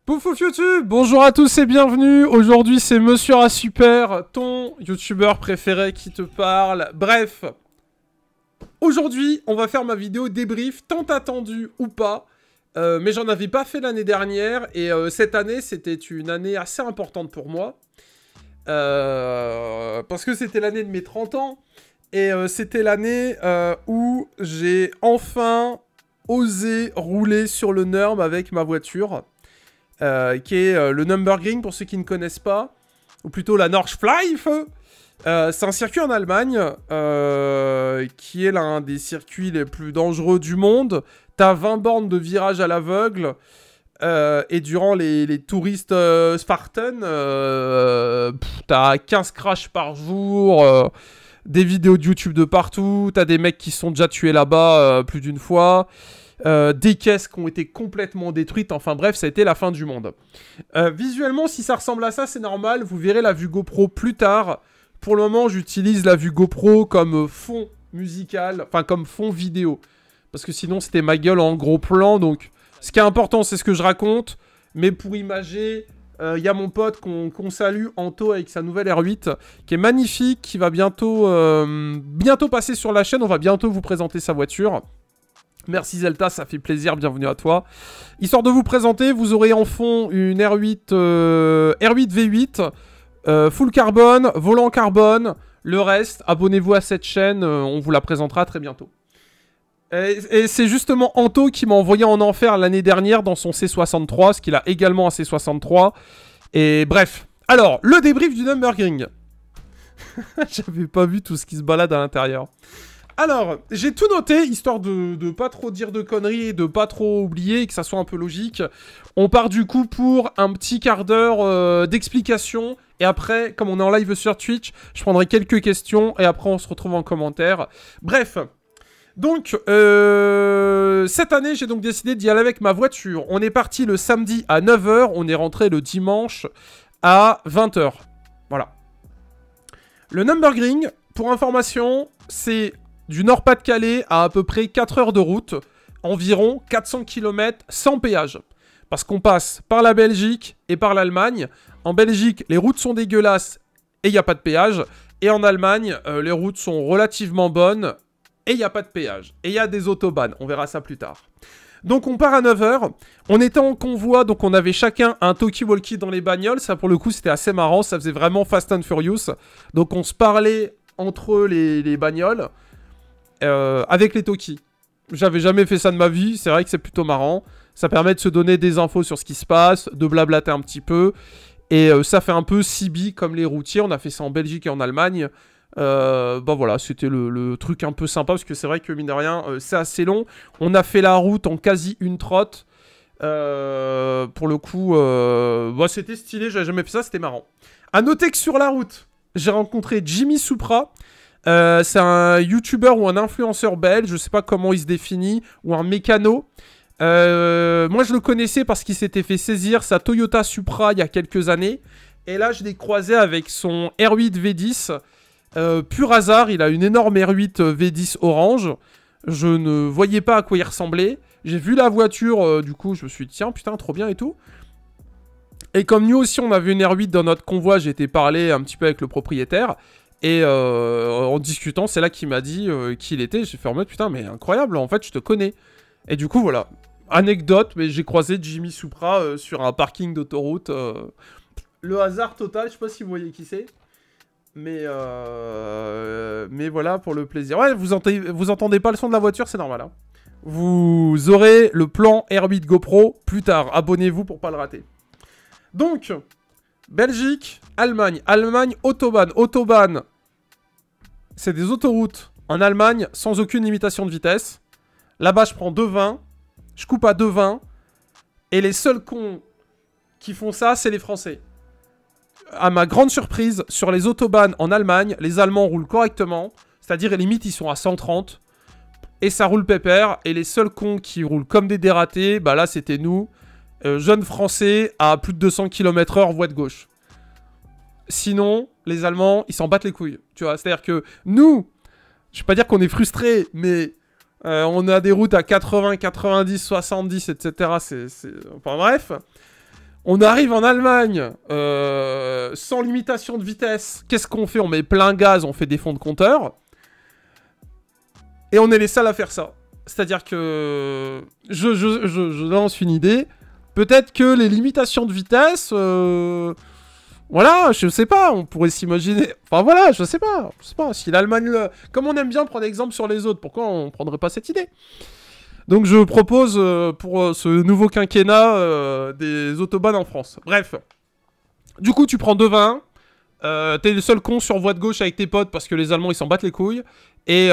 Pouf YouTube, bonjour à tous et bienvenue. Aujourd'hui c'est Monsieur A Super, ton youtubeur préféré qui te parle. Bref, aujourd'hui on va faire ma vidéo débrief, tant attendue ou pas. Mais j'en avais pas fait l'année dernière et cette année c'était une année assez importante pour moi. Parce que c'était l'année de mes 30 ans et c'était l'année où j'ai enfin osé rouler sur le NURB avec ma voiture. Qui est le Nürburgring pour ceux qui ne connaissent pas, ou plutôt la Nordschleife. C'est un circuit en Allemagne qui est l'un des circuits les plus dangereux du monde. T'as 20 bornes de virage à l'aveugle et durant les touristes Spartan, t'as 15 crashs par jour, des vidéos de YouTube de partout, t'as des mecs qui se sont déjà tués là-bas plus d'une fois. Des caisses qui ont été complètement détruites, enfin bref, ça a été la fin du monde. Visuellement, si ça ressemble à ça, c'est normal, vous verrez la vue GoPro plus tard. Pour le moment, j'utilise la vue GoPro comme fond musical, enfin comme fond vidéo. Parce que sinon, c'était ma gueule en gros plan, donc ce qui est important, c'est ce que je raconte. Mais pour imager, il y a mon pote qu'on salue, Anto, avec sa nouvelle R8, qui est magnifique, qui va bientôt passer sur la chaîne, on va bientôt vous présenter sa voiture. Merci Zelta, ça fait plaisir, bienvenue à toi. Histoire de vous présenter, vous aurez en fond une R8 V8, full carbone, volant carbone, le reste, abonnez-vous à cette chaîne, on vous la présentera très bientôt. Et c'est justement Anto qui m'a envoyé en enfer l'année dernière dans son C63, parce qu'il a également un C63. Et bref, alors, le débrief du Nürburgring. J'avais pas vu tout ce qui se balade à l'intérieur. Alors, j'ai tout noté, histoire de pas trop dire de conneries et de pas trop oublier, et que ça soit un peu logique. On part du coup pour un petit quart d'heure d'explication. Et après, comme on est en live sur Twitch, je prendrai quelques questions et après on se retrouve en commentaire. Bref, donc, cette année, j'ai donc décidé d'y aller avec ma voiture. On est parti le samedi à 9 h, on est rentré le dimanche à 20 h. Voilà. Le Nürburgring, pour information, c'est du Nord-Pas-de-Calais à peu près 4 heures de route, environ 400 km sans péage. Parce qu'on passe par la Belgique et par l'Allemagne. En Belgique, les routes sont dégueulasses et il n'y a pas de péage. Et en Allemagne, les routes sont relativement bonnes et il n'y a pas de péage. Et il y a des autobahns, on verra ça plus tard. Donc on part à 9 h. On était en convoi, donc on avait chacun un talkie-walkie dans les bagnoles. Ça pour le coup c'était assez marrant, ça faisait vraiment Fast and Furious. Donc on se parlait entre les bagnoles. Avec les talkies. J'avais jamais fait ça de ma vie, c'est vrai que c'est plutôt marrant. Ça permet de se donner des infos sur ce qui se passe, de blablater un petit peu. Et ça fait un peu CB comme les routiers, on a fait ça en Belgique et en Allemagne. Bah voilà, c'était le truc un peu sympa, parce que c'est vrai que mine de rien, c'est assez long. On a fait la route en quasi une trotte. Pour le coup, bah, c'était stylé, j'avais jamais fait ça, c'était marrant. A noter que sur la route, j'ai rencontré Jimmy Supra. C'est un youtubeur ou un influenceur belge, je sais pas comment il se définit, ou un mécano. Moi je le connaissais parce qu'il s'était fait saisir sa Toyota Supra il y a quelques années. Et là je l'ai croisé avec son R8 V10. Pur hasard, il a une énorme R8 V10 orange. Je ne voyais pas à quoi il ressemblait. J'ai vu la voiture, du coup je me suis dit tiens putain trop bien et tout. Et comme nous aussi on avait une R8 dans notre convoi, j'ai été parler un petit peu avec le propriétaire. Et en discutant, c'est là qu'il m'a dit qui il était. J'ai fait en mode putain, mais incroyable, en fait, je te connais. Et du coup, voilà. Anecdote, mais j'ai croisé Jimmy Supra sur un parking d'autoroute. Le hasard total, je sais pas si vous voyez qui c'est. Mais voilà, pour le plaisir. Ouais, vous entendez pas le son de la voiture, c'est normal. Hein. Vous aurez le plan R8 GoPro plus tard. Abonnez-vous pour pas le rater. Donc. Belgique, Allemagne. Allemagne, Autobahn. Autobahn, c'est des autoroutes en Allemagne sans aucune limitation de vitesse. Là-bas, je prends 2,20. Je coupe à 2,20. Et les seuls cons qui font ça, c'est les Français. À ma grande surprise, sur les autobahns en Allemagne, les Allemands roulent correctement. C'est-à-dire, limite, ils sont à 130. Et ça roule pépère. Et les seuls cons qui roulent comme des dératés, bah là, c'était nous. Jeunes Français à plus de 200 km/h voie de gauche. Sinon, les Allemands, ils s'en battent les couilles. Tu vois, c'est-à-dire que nous, je vais pas dire qu'on est frustrés, mais on a des routes à 80, 90, 70, etc. Enfin bref. On arrive en Allemagne, sans limitation de vitesse. Qu'est-ce qu'on fait? On met plein gaz, on fait des fonds de compteur. Et on est les seuls à faire ça. C'est-à-dire que... Je lance une idée. Peut-être que les limitations de vitesse... Voilà, je sais pas, on pourrait s'imaginer... Enfin voilà, je sais pas. Si l'Allemagne... Comme on aime bien prendre exemple sur les autres, pourquoi on prendrait pas cette idée? Donc je propose pour ce nouveau quinquennat des autobahns en France. Bref. Du coup, tu prends 2,20. T'es le seul con sur voie de gauche avec tes potes parce que les Allemands, ils s'en battent les couilles. Et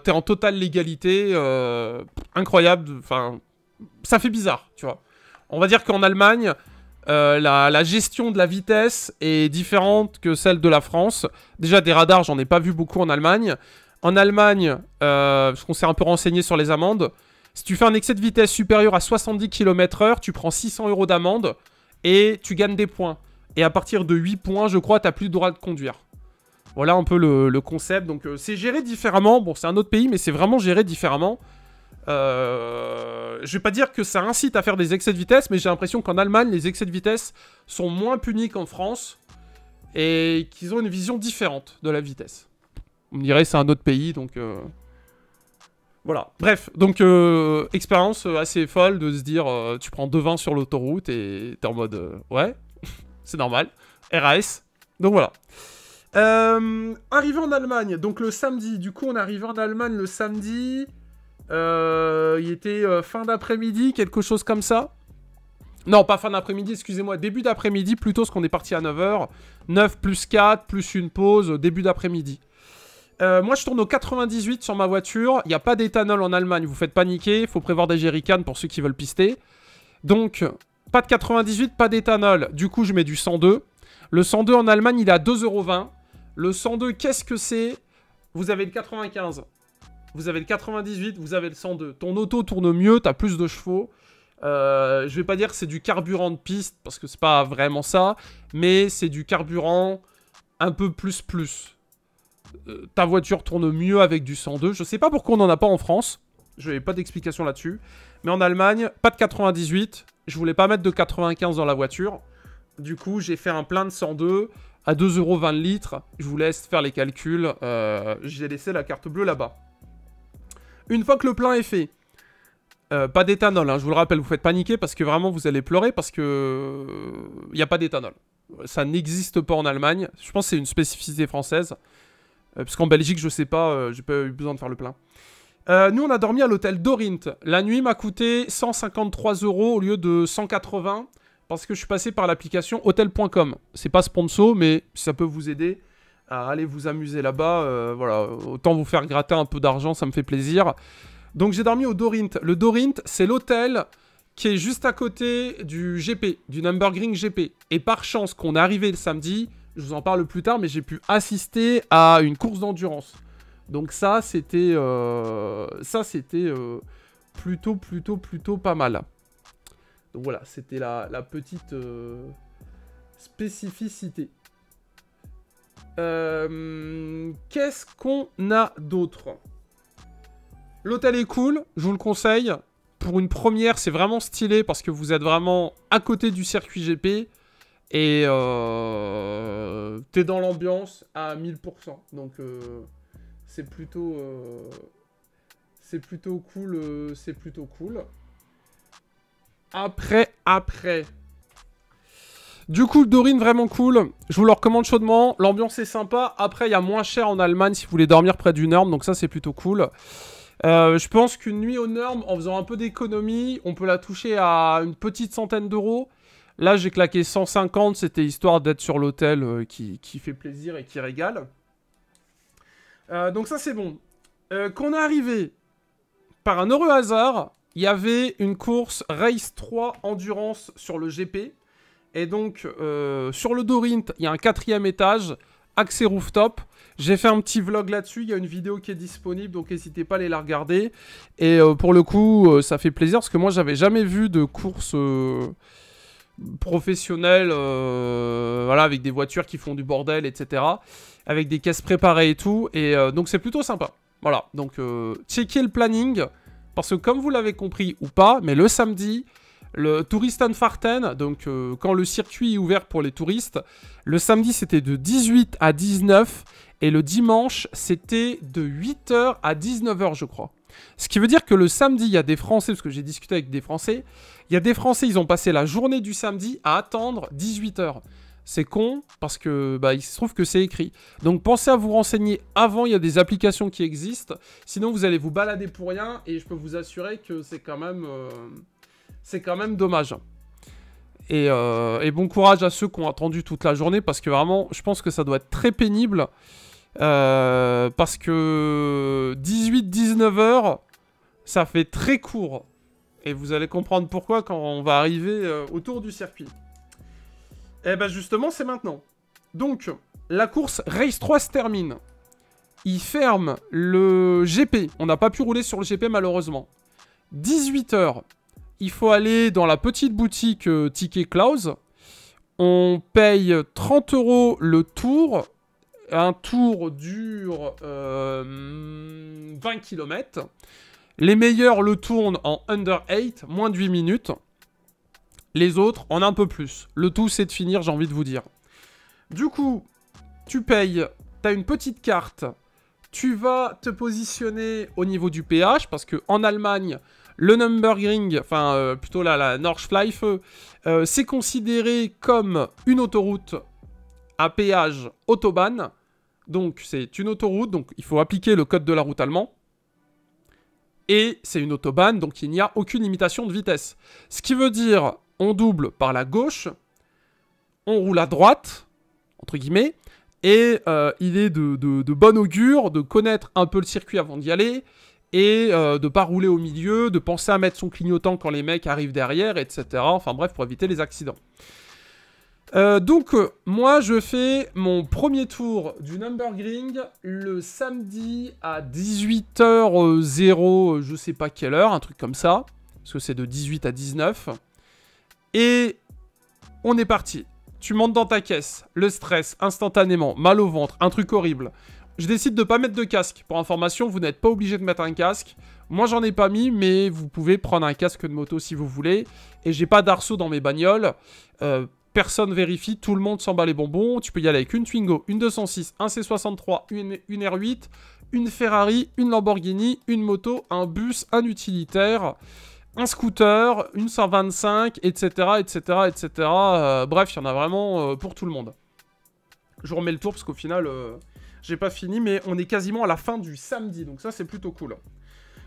t'es en totale légalité. Incroyable. Enfin, ça fait bizarre, tu vois. On va dire qu'en Allemagne, la gestion de la vitesse est différente que celle de la France. Déjà, des radars, j'en ai pas vu beaucoup en Allemagne. En Allemagne, parce qu'on s'est un peu renseigné sur les amendes, si tu fais un excès de vitesse supérieur à 70 km/h, tu prends 600 € d'amende et tu gagnes des points. Et à partir de 8 points, je crois, t'as plus le droit de conduire. Voilà un peu le concept. Donc c'est géré différemment. Bon, c'est un autre pays, mais c'est vraiment géré différemment. Je vais pas dire que ça incite à faire des excès de vitesse, mais j'ai l'impression qu'en Allemagne, les excès de vitesse sont moins punis qu'en France. Et qu'ils ont une vision différente de la vitesse. On me dirait c'est un autre pays, donc... Voilà, bref, donc expérience assez folle de se dire tu prends 2,20 sur l'autoroute et t'es en mode ouais, c'est normal, RAS, donc voilà. Arrivé en Allemagne, donc le samedi, du coup on est arrivé en Allemagne le samedi, il était fin d'après-midi, quelque chose comme ça. Non, pas fin d'après-midi, excusez-moi, début d'après-midi plutôt, parce qu'on est parti à 9h, 9 plus 4, plus une pause, début d'après-midi. Moi, je tourne au 98 sur ma voiture. Il n'y a pas d'éthanol en Allemagne. Vous faites paniquer. Il faut prévoir des jerrycans pour ceux qui veulent pister. Donc, pas de 98, pas d'éthanol. Du coup, je mets du 102. Le 102 en Allemagne, il est à 2,20 €. Le 102, qu'est-ce que c'est? Vous avez le 95. Vous avez le 98, vous avez le 102. Ton auto tourne mieux, t'as plus de chevaux. Je vais pas dire que c'est du carburant de piste, parce que c'est pas vraiment ça. Mais c'est du carburant un peu plus. Ta voiture tourne mieux avec du 102. Je sais pas pourquoi on n'en a pas en France. Je n'ai pas d'explication là-dessus. Mais en Allemagne, pas de 98. Je voulais pas mettre de 95 dans la voiture. Du coup, j'ai fait un plein de 102 à 2,20 € le litre. Je vous laisse faire les calculs. J'ai laissé la carte bleue là-bas. Une fois que le plein est fait, pas d'éthanol, hein, je vous le rappelle, vous faites paniquer parce que vraiment vous allez pleurer parce que il n'y a pas d'éthanol. Ça n'existe pas en Allemagne. Je pense que c'est une spécificité française. Parce qu'en Belgique, je sais pas, j'ai pas eu besoin de faire le plein. Nous, on a dormi à l'hôtel Dorint. La nuit m'a coûté 153 € au lieu de 180 parce que je suis passé par l'application hotel.com. C'est pas sponsor, mais si ça peut vous aider à aller vous amuser là-bas, voilà, autant vous faire gratter un peu d'argent, ça me fait plaisir. Donc j'ai dormi au Dorint. Le Dorint, c'est l'hôtel qui est juste à côté du GP, du Nürburgring GP. Et par chance qu'on est arrivé le samedi... Je vous en parle plus tard, mais j'ai pu assister à une course d'endurance. Donc ça, c'était plutôt pas mal. Donc voilà, c'était la petite spécificité. Qu'est-ce qu'on a d'autre? L'hôtel est cool, je vous le conseille. Pour une première, c'est vraiment stylé parce que vous êtes vraiment à côté du circuit GP. Et t'es dans l'ambiance à 1000%. Donc c'est plutôt cool. C'est plutôt cool. Après. Du coup, le Dorint, vraiment cool. Je vous le recommande chaudement. L'ambiance est sympa. Après, il y a moins cher en Allemagne si vous voulez dormir près du Nürm. Donc ça, c'est plutôt cool. Je pense qu'une nuit au Nürm, en faisant un peu d'économie, on peut la toucher à une petite centaine d'euros. Là, j'ai claqué 150, c'était histoire d'être sur l'hôtel qui fait plaisir et qui régale. Donc ça, c'est bon. Quand on est arrivé, par un heureux hasard, il y avait une course Race 3 Endurance sur le GP. Et donc, sur le Dorint, il y a un 4e étage, accès rooftop. J'ai fait un petit vlog là-dessus, il y a une vidéo qui est disponible, donc n'hésitez pas à aller la regarder. Et pour le coup, ça fait plaisir, parce que moi, j'avais jamais vu de course... professionnels, voilà, avec des voitures qui font du bordel, etc. Avec des caisses préparées et tout. Et donc c'est plutôt sympa. Voilà, donc checkez le planning. Parce que comme vous l'avez compris ou pas, mais le samedi, Le Touristenfarten, donc quand le circuit est ouvert pour les touristes, le samedi c'était de 18 à 19 et le dimanche c'était de 8h à 19h je crois. Ce qui veut dire que le samedi, il y a des Français, parce que j'ai discuté avec des Français, il y a des Français, ils ont passé la journée du samedi à attendre 18h. C'est con, parce que il se trouve que c'est écrit. Donc pensez à vous renseigner avant, il y a des applications qui existent. Sinon vous allez vous balader pour rien, et je peux vous assurer que c'est quand même dommage. Et bon courage à ceux qui ont attendu toute la journée, parce que vraiment, je pense que ça doit être très pénible. Parce que 18-19 heures, ça fait très court. Et vous allez comprendre pourquoi quand on va arriver autour du circuit. Et ben justement, c'est maintenant. Donc, la course Race 3 se termine. Il ferme le GP. On n'a pas pu rouler sur le GP malheureusement. 18 heures. Il faut aller dans la petite boutique Ticket Klaus. On paye 30 € le tour. Un tour dure 20 km. Les meilleurs le tournent en under 8, moins de 8 minutes. Les autres en un peu plus. Le tout, c'est de finir, j'ai envie de vous dire. Du coup, tu payes, t'as une petite carte. Tu vas te positionner au niveau du péage, parce qu'en Allemagne, le Nürburgring, enfin plutôt la Nordschleife, c'est considéré comme une autoroute à péage Autobahn. Donc, c'est une autoroute, donc il faut appliquer le code de la route allemand. Et c'est une autobahn, donc il n'y a aucune limitation de vitesse. Ce qui veut dire, on double par la gauche, on roule à droite, entre guillemets, et il est de bon augure de connaître un peu le circuit avant d'y aller, et de ne pas rouler au milieu, de penser à mettre son clignotant quand les mecs arrivent derrière, etc. Enfin bref, pour éviter les accidents. Donc, moi, je fais mon premier tour du Nürburgring le samedi à 18h00, je sais pas quelle heure, un truc comme ça. Parce que c'est de 18 à 19. Et on est parti. Tu montes dans ta caisse, le stress, instantanément, mal au ventre, un truc horrible. Je décide de pas mettre de casque. Pour information, vous n'êtes pas obligé de mettre un casque. Moi, j'en ai pas mis, mais vous pouvez prendre un casque de moto si vous voulez. Et j'ai pas d'arceau dans mes bagnoles. Personne vérifie, tout le monde s'en bat les bonbons. Tu peux y aller avec une Twingo, une 206, un C63, une R8, une Ferrari, une Lamborghini, une moto, un bus, un utilitaire, un scooter, une 125, etc. etc., etc. Bref, il y en a vraiment pour tout le monde. Je remets le tour parce qu'au final, j'ai pas fini, mais on est quasiment à la fin du samedi. Donc ça, c'est plutôt cool.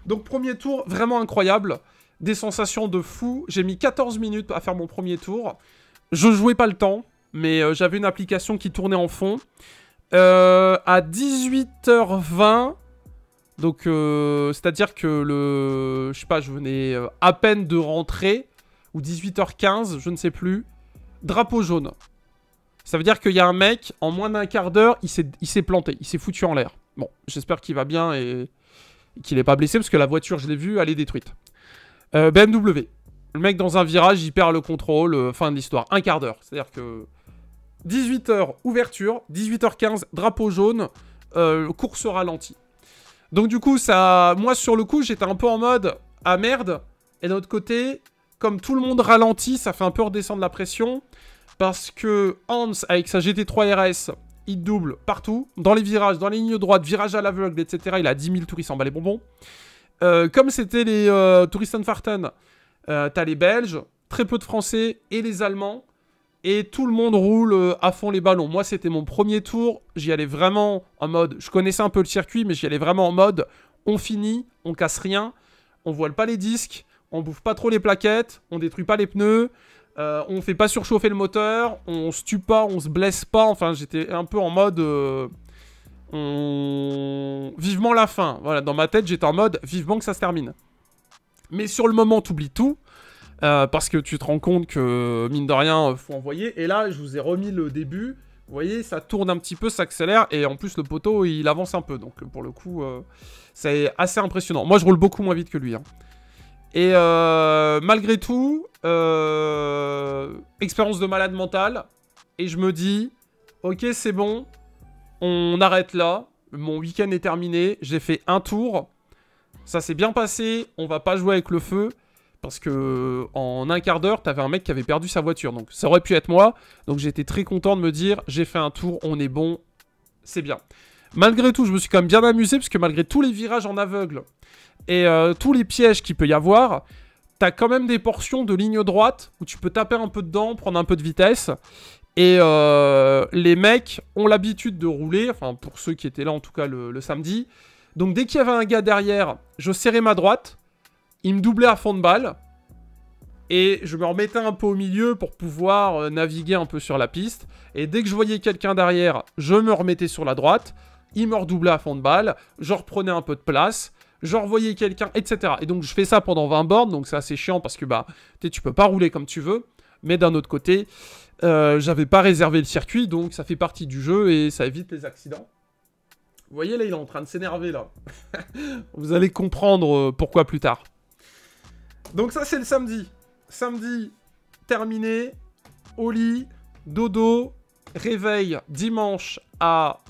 Donc premier tour, vraiment incroyable. Des sensations de fou. J'ai mis 14 minutes à faire mon premier tour. Je jouais pas le temps, mais j'avais une application qui tournait en fond. À 18h20, donc c'est-à-dire que je sais pas, je venais à peine de rentrer, ou 18h15, je ne sais plus, drapeau jaune. Ça veut dire qu'il y a un mec, en moins d'un quart d'heure, il s'est planté, il s'est foutu en l'air. Bon, j'espère qu'il va bien et qu'il n'est pas blessé, parce que la voiture, je l'ai vue, elle est détruite. BMW. Le mec, dans un virage, il perd le contrôle, fin de l'histoire. Un quart d'heure. C'est-à-dire que 18h, ouverture. 18h15, drapeau jaune. Course ralentie. Donc du coup, moi, sur le coup, j'étais un peu en mode « Ah merde !» Et d'un autre côté, comme tout le monde ralentit, ça fait un peu redescendre la pression. Parce que Hans, avec sa GT3 RS, il double partout. Dans les virages, dans les lignes droites, virage à l'aveugle, etc. Il a 10 000 tours, il s'en bat les bonbons. Comme c'était les Touristenfarten, t'as les Belges, très peu de Français et les Allemands. Et tout le monde roule à fond les ballons. Moi, c'était mon premier tour. J'y allais vraiment en mode... Je connaissais un peu le circuit, mais j'y allais vraiment en mode... On finit, on casse rien, on voile pas les disques, on bouffe pas trop les plaquettes, on détruit pas les pneus, on fait pas surchauffer le moteur, on se tue pas, on se blesse pas. Enfin, j'étais un peu en mode... Vivement la fin. Voilà, dans ma tête, j'étais en mode... Vivement que ça se termine. Mais sur le moment, t'oublies tout. Parce que tu te rends compte que, mine de rien, faut envoyer. Et là, je vous ai remis le début. Vous voyez, ça tourne un petit peu, ça accélère. Et en plus, le poteau, il avance un peu. Donc, pour le coup, c'est assez impressionnant. Moi, je roule beaucoup moins vite que lui. Hein. Et malgré tout, expérience de malade mental. Et je me dis, ok, c'est bon. On arrête là. Mon week-end est terminé. J'ai fait un tour. Ça s'est bien passé. On va pas jouer avec le feu. Parce que en un quart d'heure, t'avais un mec qui avait perdu sa voiture. Donc ça aurait pu être moi. Donc j'étais très content de me dire, j'ai fait un tour, on est bon, c'est bien. Malgré tout, je me suis quand même bien amusé, parce que malgré tous les virages en aveugle et tous les pièges qu'il peut y avoir, t'as quand même des portions de ligne droite où tu peux taper un peu dedans, prendre un peu de vitesse. Et les mecs ont l'habitude de rouler, enfin pour ceux qui étaient là en tout cas le samedi. Donc dès qu'il y avait un gars derrière, je serrais ma droite, il me doublait à fond de balle, et je me remettais un peu au milieu pour pouvoir naviguer un peu sur la piste. Et dès que je voyais quelqu'un derrière, je me remettais sur la droite, il me redoublait à fond de balle, je reprenais un peu de place, je revoyais quelqu'un, etc. Et donc je fais ça pendant 20 bornes, donc c'est assez chiant parce que bah tu peux pas rouler comme tu veux, mais d'un autre côté, j'avais pas réservé le circuit, donc ça fait partie du jeu et ça évite les accidents. Vous voyez là, il est en train de s'énerver là. Vous allez comprendre pourquoi plus tard. Donc ça c'est le samedi. Samedi, terminé, au lit, dodo, réveil dimanche à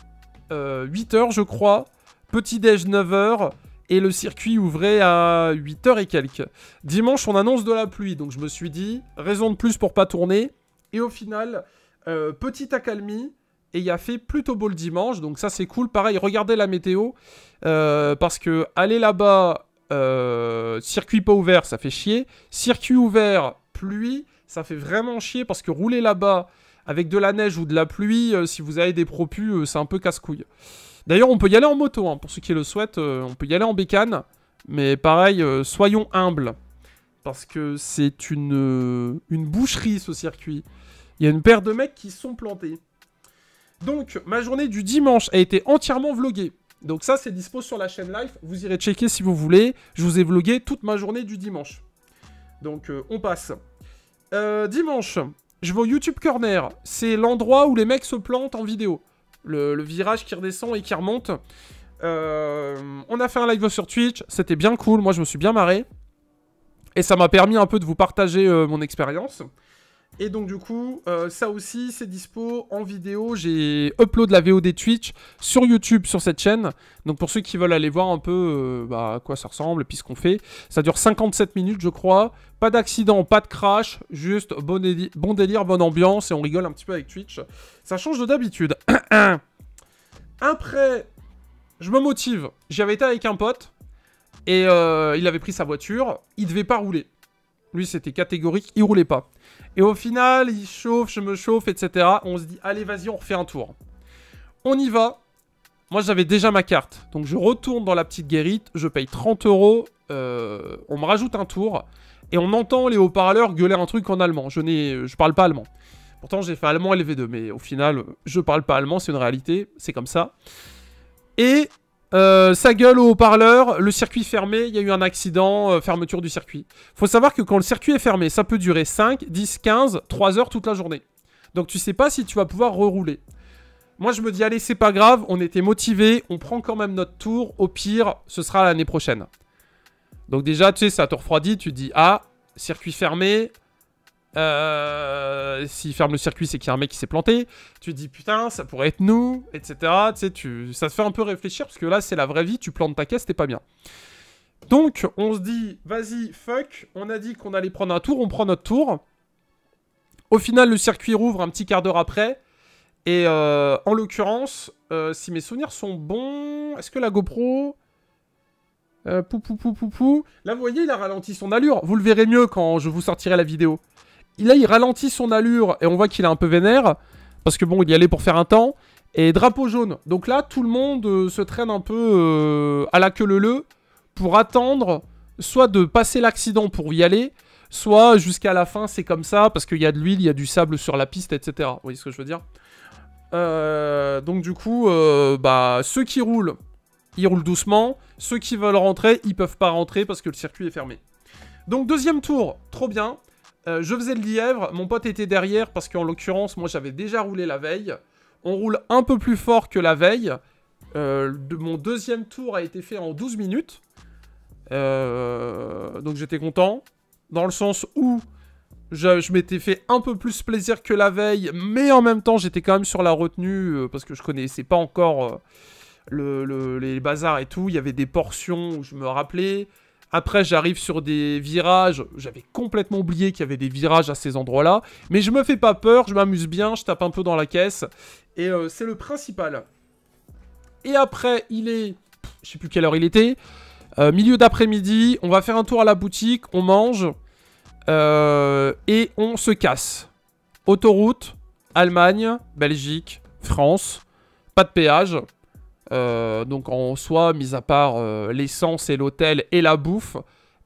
8h je crois, petit-déj 9h, et le circuit ouvrait à 8h et quelques. Dimanche on annonce de la pluie, donc je me suis dit, raison de plus pour pas tourner, et au final, petite accalmie, et il a fait plutôt beau le dimanche, donc ça c'est cool. Pareil, regardez la météo, parce que aller là-bas, circuit pas ouvert, ça fait chier. Circuit ouvert, pluie, ça fait vraiment chier, parce que rouler là-bas avec de la neige ou de la pluie, si vous avez des propus, c'est un peu casse-couille. D'ailleurs, on peut y aller en moto, hein, pour ceux qui le souhaitent, on peut y aller en bécane, mais pareil, soyons humbles, parce que c'est une boucherie ce circuit. Il y a une paire de mecs qui sont plantés. Donc, ma journée du dimanche a été entièrement vloguée. Donc ça, c'est dispo sur la chaîne live. Vous irez checker si vous voulez. Je vous ai vlogué toute ma journée du dimanche. Donc, on passe. Dimanche, je vais au YouTube Corner. C'est l'endroit où les mecs se plantent en vidéo. Le virage qui redescend et qui remonte. On a fait un live sur Twitch. C'était bien cool. Moi, je me suis bien marré. Et ça m'a permis un peu de vous partager mon expérience. Et donc du coup, ça aussi, c'est dispo en vidéo. J'ai upload la VOD Twitch sur YouTube, sur cette chaîne. Donc pour ceux qui veulent aller voir un peu à quoi ça ressemble et puis ce qu'on fait. Ça dure 57 minutes, je crois. Pas d'accident, pas de crash. Juste bon délire, bonne ambiance. Et on rigole un petit peu avec Twitch. Ça change de d'habitude. Après, je me motive. J'y avais été avec un pote. Et il avait pris sa voiture. Il devait pas rouler. Lui, c'était catégorique. Il roulait pas. Et au final, il chauffe, je me chauffe, etc. On se dit, allez, vas-y, on refait un tour. On y va. Moi, j'avais déjà ma carte. Donc, je retourne dans la petite guérite. Je paye 30 €. On me rajoute un tour. Et on entend les haut-parleurs gueuler un truc en allemand. Je parle pas allemand. Pourtant, j'ai fait allemand LV2. Mais au final, je parle pas allemand. C'est une réalité. C'est comme ça. Et ça gueule au haut-parleur, le circuit fermé, il y a eu un accident, fermeture du circuit. Faut savoir que quand le circuit est fermé, ça peut durer 5, 10, 15, 3 heures toute la journée. Donc tu sais pas si tu vas pouvoir rerouler. Moi je me dis, allez c'est pas grave, on était motivés, on prend quand même notre tour, au pire, ce sera l'année prochaine. Donc déjà, tu sais, ça te refroidit, tu te dis, ah, circuit fermé... s'il ferme le circuit, c'est qu'il y a un mec qui s'est planté. Tu te dis putain, ça pourrait être nous, etc. Tu sais, ça te fait un peu réfléchir parce que là, c'est la vraie vie. Tu plantes ta caisse, t'es pas bien. Donc, on se dit, vas-y, fuck. On a dit qu'on allait prendre un tour, on prend notre tour. Au final, le circuit rouvre un petit quart d'heure après. Et en l'occurrence, si mes souvenirs sont bons, est-ce que la GoPro... Là, vous voyez, il a ralenti son allure. Vous le verrez mieux quand je vous sortirai la vidéo. Là, il ralentit son allure et on voit qu'il est un peu vénère. Parce que bon, il y allait pour faire un temps. Et drapeau jaune. Donc là, tout le monde se traîne un peu à la queue leu pour attendre soit de passer l'accident pour y aller, soit jusqu'à la fin, c'est comme ça, parce qu'il y a de l'huile, il y a du sable sur la piste, etc. Vous voyez ce que je veux dire? Donc du coup, ceux qui roulent, ils roulent doucement. Ceux qui veulent rentrer, ils peuvent pas rentrer parce que le circuit est fermé. Donc deuxième tour, trop bien. Je faisais le lièvre, mon pote était derrière parce qu'en l'occurrence, moi j'avais déjà roulé la veille. On roule un peu plus fort que la veille. Mon deuxième tour a été fait en 12 minutes. Donc j'étais content. Dans le sens où je m'étais fait un peu plus plaisir que la veille. Mais en même temps, j'étais quand même sur la retenue parce que je connaissais pas encore les bazars et tout. Il y avait des portions où je me rappelais. Après, j'arrive sur des virages. J'avais complètement oublié qu'il y avait des virages à ces endroits-là. Mais je me fais pas peur, je m'amuse bien, je tape un peu dans la caisse. Et c'est le principal. Et après, il est... Je sais plus quelle heure il était. Milieu d'après-midi, on va faire un tour à la boutique, on mange. Et on se casse. Autoroute, Allemagne, Belgique, France. Pas de péage. Donc en soi, mis à part l'essence et l'hôtel et la bouffe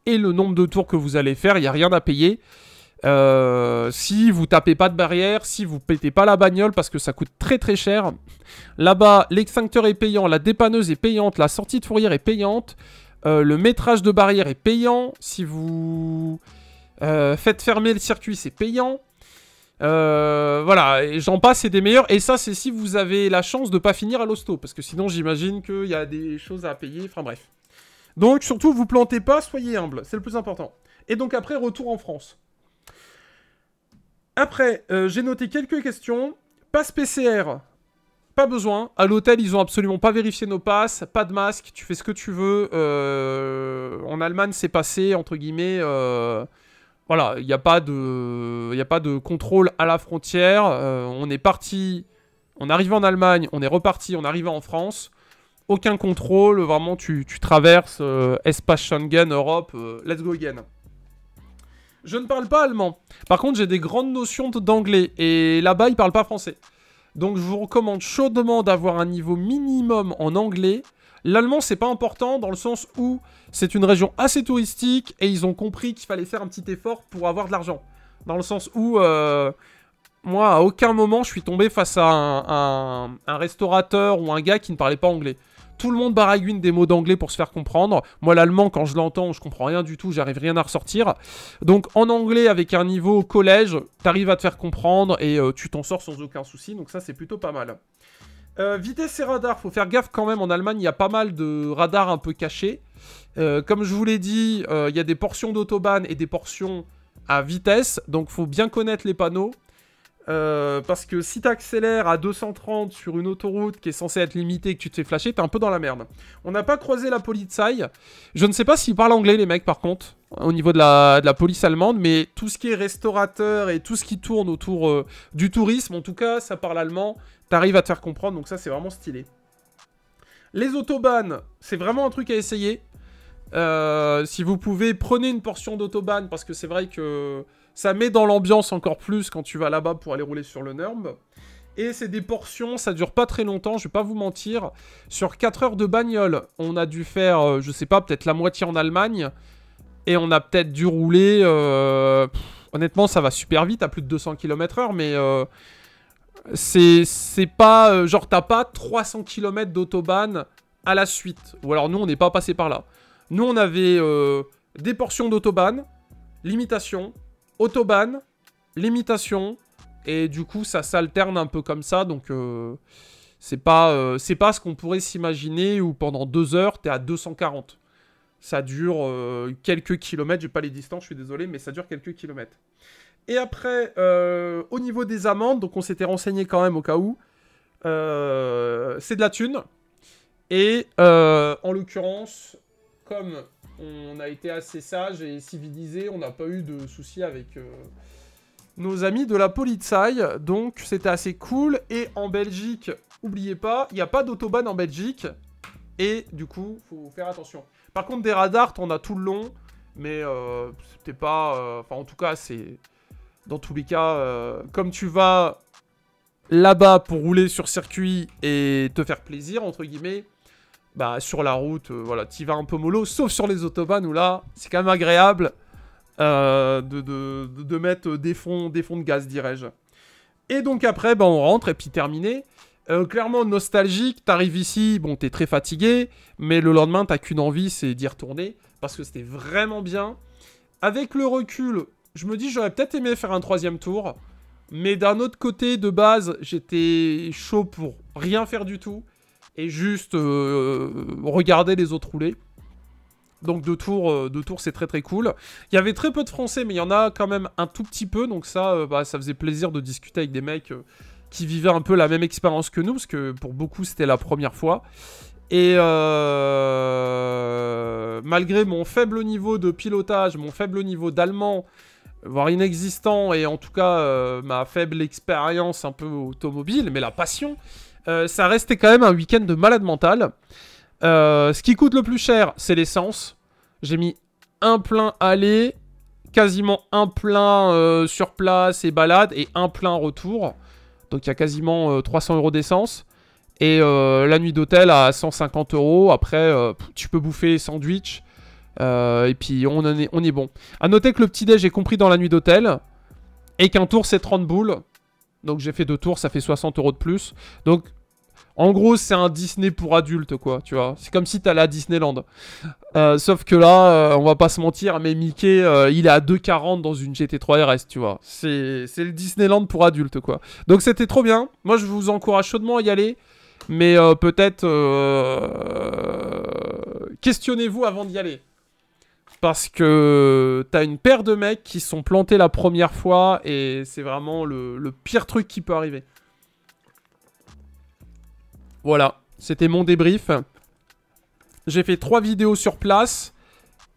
et le nombre de tours que vous allez faire, il n'y a rien à payer. Si vous tapez pas de barrière, si vous pétez pas la bagnole parce que ça coûte très très cher. Là-bas, l'extincteur est payant, la dépanneuse est payante, la sortie de fourrière est payante, le métrage de barrière est payant. Si vous faites fermer le circuit, c'est payant. Voilà, et j'en passe, c'est des meilleurs. Et ça, c'est si vous avez la chance de pas finir à l'hosto. Parce que sinon, j'imagine qu'il y a des choses à payer. Enfin bref. Donc, surtout, vous plantez pas, soyez humble. C'est le plus important. Et donc, après, retour en France. Après, j'ai noté quelques questions. Passe PCR. Pas besoin. À l'hôtel, ils ont absolument pas vérifié nos passes. Pas de masque. Tu fais ce que tu veux. En Allemagne, c'est passé, entre guillemets... Voilà, il n'y a pas de contrôle à la frontière. On est parti, on arrive en Allemagne, on est reparti, on arrive en France. Aucun contrôle, vraiment tu traverses espace Schengen, Europe, let's go again. Je ne parle pas allemand. Par contre, j'ai des grandes notions d'anglais et là-bas, ils ne parlent pas français. Donc je vous recommande chaudement d'avoir un niveau minimum en anglais. L'allemand, c'est pas important dans le sens où c'est une région assez touristique et ils ont compris qu'il fallait faire un petit effort pour avoir de l'argent. Dans le sens où, moi, à aucun moment, je suis tombé face à un restaurateur ou un gars qui ne parlait pas anglais. Tout le monde baragouine des mots d'anglais pour se faire comprendre. Moi, l'allemand, quand je l'entends, je comprends rien du tout, j'arrive rien à ressortir. Donc, en anglais, avec un niveau collège, t'arrives à te faire comprendre et tu t'en sors sans aucun souci. Donc ça, c'est plutôt pas mal. Vitesse et radar, faut faire gaffe quand même. En Allemagne, il y a pas mal de radars un peu cachés. Comme je vous l'ai dit, il y a des portions d'autobahn et des portions à vitesse. Donc, faut bien connaître les panneaux. Parce que si t'accélères à 230 sur une autoroute qui est censée être limitée et que tu te fais flasher, t'es un peu dans la merde. On n'a pas croisé la Polizei. Je ne sais pas s'ils parlent anglais, les mecs, par contre, au niveau de la police allemande. Mais tout ce qui est restaurateur et tout ce qui tourne autour du tourisme, en tout cas, ça parle allemand. T'arrives à te faire comprendre, donc ça, c'est vraiment stylé. Les autobahns, c'est vraiment un truc à essayer. Si vous pouvez, prenez une portion d'autobahn, parce que c'est vrai que ça met dans l'ambiance encore plus quand tu vas là-bas pour aller rouler sur le Nürb. Et c'est des portions, ça dure pas très longtemps, je vais pas vous mentir. Sur 4 heures de bagnole, on a dû faire, je sais pas, peut-être la moitié en Allemagne. Et on a peut-être dû rouler... honnêtement, ça va super vite, à plus de 200 km/h, mais... c'est pas... genre, t'as pas 300 km d'autobahn à la suite. Ou alors, nous, on n'est pas passé par là. Nous, on avait des portions d'autobahn, limitation, autobahn, limitation, et du coup, ça s'alterne un peu comme ça, donc c'est pas ce qu'on pourrait s'imaginer où pendant 2 heures, t'es à 240. Ça dure quelques kilomètres, j'ai pas les distances, je suis désolé, mais ça dure quelques kilomètres. Et après, au niveau des amendes, donc on s'était renseigné quand même au cas où, c'est de la thune. Et en l'occurrence, comme on a été assez sage et civilisé, on n'a pas eu de soucis avec nos amis de la Polizei. Donc c'était assez cool. Et en Belgique, n'oubliez pas, il n'y a pas d'autobahn en Belgique. Et du coup, faut faire attention. Par contre, des radars, t'en as tout le long. Mais c'était pas... Enfin, en tout cas, c'est... Dans tous les cas, comme tu vas là-bas pour rouler sur circuit et te faire plaisir, entre guillemets, bah sur la route, voilà, t'y vas un peu mollo, sauf sur les autobahns où là, c'est quand même agréable de mettre des fonds de gaz, dirais-je. Et donc après, bah, on rentre et puis terminé. Clairement nostalgique, t'arrives ici, bon, t'es très fatigué, mais le lendemain, t'as qu'une envie, c'est d'y retourner, parce que c'était vraiment bien. Avec le recul, je me dis, j'aurais peut-être aimé faire un 3e tour, mais d'un autre côté, de base, j'étais chaud pour rien faire du tout, et juste regarder les autres rouler. Donc 2 tours, c'est très très cool. Il y avait très peu de Français, mais il y en a quand même un tout petit peu, donc ça, bah, ça faisait plaisir de discuter avec des mecs qui vivaient un peu la même expérience que nous, parce que pour beaucoup, c'était la première fois. Et malgré mon faible niveau de pilotage, mon faible niveau d'allemand, voire inexistant, et en tout cas ma faible expérience un peu automobile, mais la passion, ça restait quand même un week-end de malade mental. Ce qui coûte le plus cher, c'est l'essence. J'ai mis un plein aller, quasiment un plein sur place et balade, et un plein retour. Donc il y a quasiment 300 € d'essence. Et la nuit d'hôtel à 150 €. Après, tu peux bouffer sandwich. Et puis on est bon. A noter que le petit-déj est compris dans la nuit d'hôtel. Et qu'un tour c'est 30 boules. Donc j'ai fait 2 tours, ça fait 60 € de plus. Donc en gros c'est un Disney pour adultes quoi, tu vois. C'est comme si t'allais à Disneyland. Sauf que là, on va pas se mentir, mais Mickey, il est à 2,40 dans une GT3 RS, tu vois. C'est le Disneyland pour adultes quoi. Donc c'était trop bien. Moi je vous encourage chaudement à y aller. Mais peut-être questionnez-vous avant d'y aller. Parce que t'as une paire de mecs qui sont plantés la première fois et c'est vraiment le pire truc qui peut arriver. Voilà, c'était mon débrief. J'ai fait 3 vidéos sur place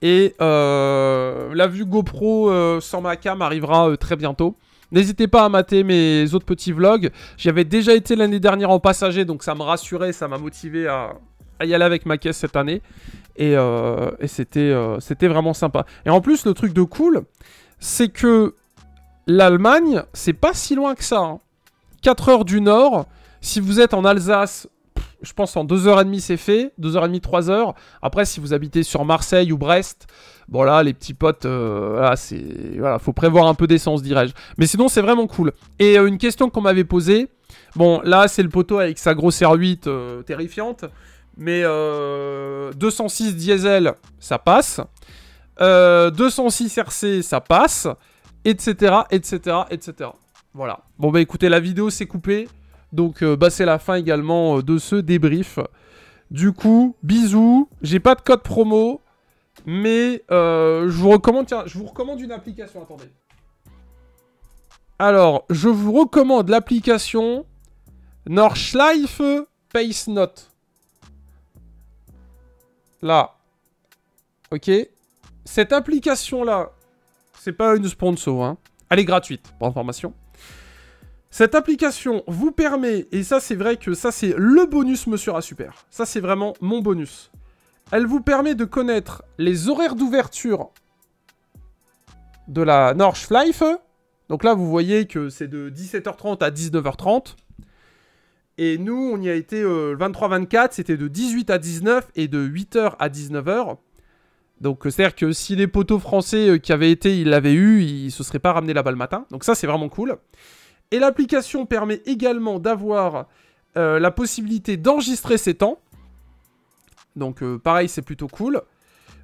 et la vue GoPro sans ma cam arrivera très bientôt. N'hésitez pas à mater mes autres petits vlogs. J'y avais déjà été l'année dernière en passager, donc ça me rassurait, ça m'a motivé à y aller avec ma caisse cette année. Et c'était vraiment sympa. Et en plus, le truc de cool, c'est que l'Allemagne, c'est pas si loin que ça. Hein. 4 heures du nord, si vous êtes en Alsace, je pense en 2h30 c'est fait, 2h30, 3h. Après, si vous habitez sur Marseille ou Brest, bon là, les petits potes, voilà, faut prévoir un peu d'essence, dirais-je. Mais sinon, c'est vraiment cool. Et une question qu'on m'avait posée, bon, là, c'est le poteau avec sa grosse R8 terrifiante, mais 206 diesel, ça passe. 206 RC, ça passe, etc., etc., etc. Voilà. Bon, bah écoutez, la vidéo s'est coupée. Donc, c'est la fin également de ce débrief. Du coup, bisous. J'ai pas de code promo. Mais je vous recommande... Tiens, je vous recommande une application. Attendez. Alors, je vous recommande l'application Nordschleife Pace Note. Là. Ok. Cette application-là, c'est pas une sponsor, hein. Elle est gratuite, pour information. Cette application vous permet, et ça c'est vrai que ça c'est le bonus Monsieur Rasuper, ça c'est vraiment mon bonus. Elle vous permet de connaître les horaires d'ouverture de la Nordschleife. Donc là vous voyez que c'est de 17h30 à 19h30. Et nous on y a été 23-24, c'était de 18 à 19 et de 8h à 19h. Donc c'est-à-dire que si les poteaux français qui avaient été, ils l'avaient eu, ils se seraient pas ramenés là-bas le matin. Donc ça c'est vraiment cool. Et l'application permet également d'avoir la possibilité d'enregistrer ses temps. Donc pareil, c'est plutôt cool.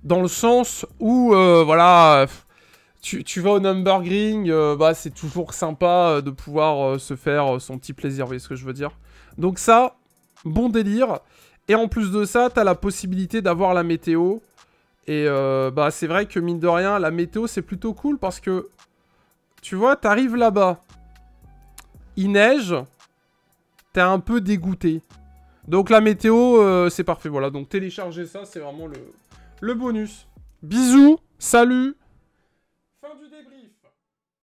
Dans le sens où, voilà, tu vas au Nürburgring, c'est toujours sympa de pouvoir se faire son petit plaisir, vous voyez ce que je veux dire. Donc ça, bon délire. Et en plus de ça, t'as la possibilité d'avoir la météo. Et c'est vrai que mine de rien, la météo, c'est plutôt cool parce que, tu vois, t'arrives là-bas. Il neige, t'es un peu dégoûté. Donc la météo, c'est parfait. Voilà, donc télécharger ça, c'est vraiment le bonus. Bisous, salut. Fin du débrief.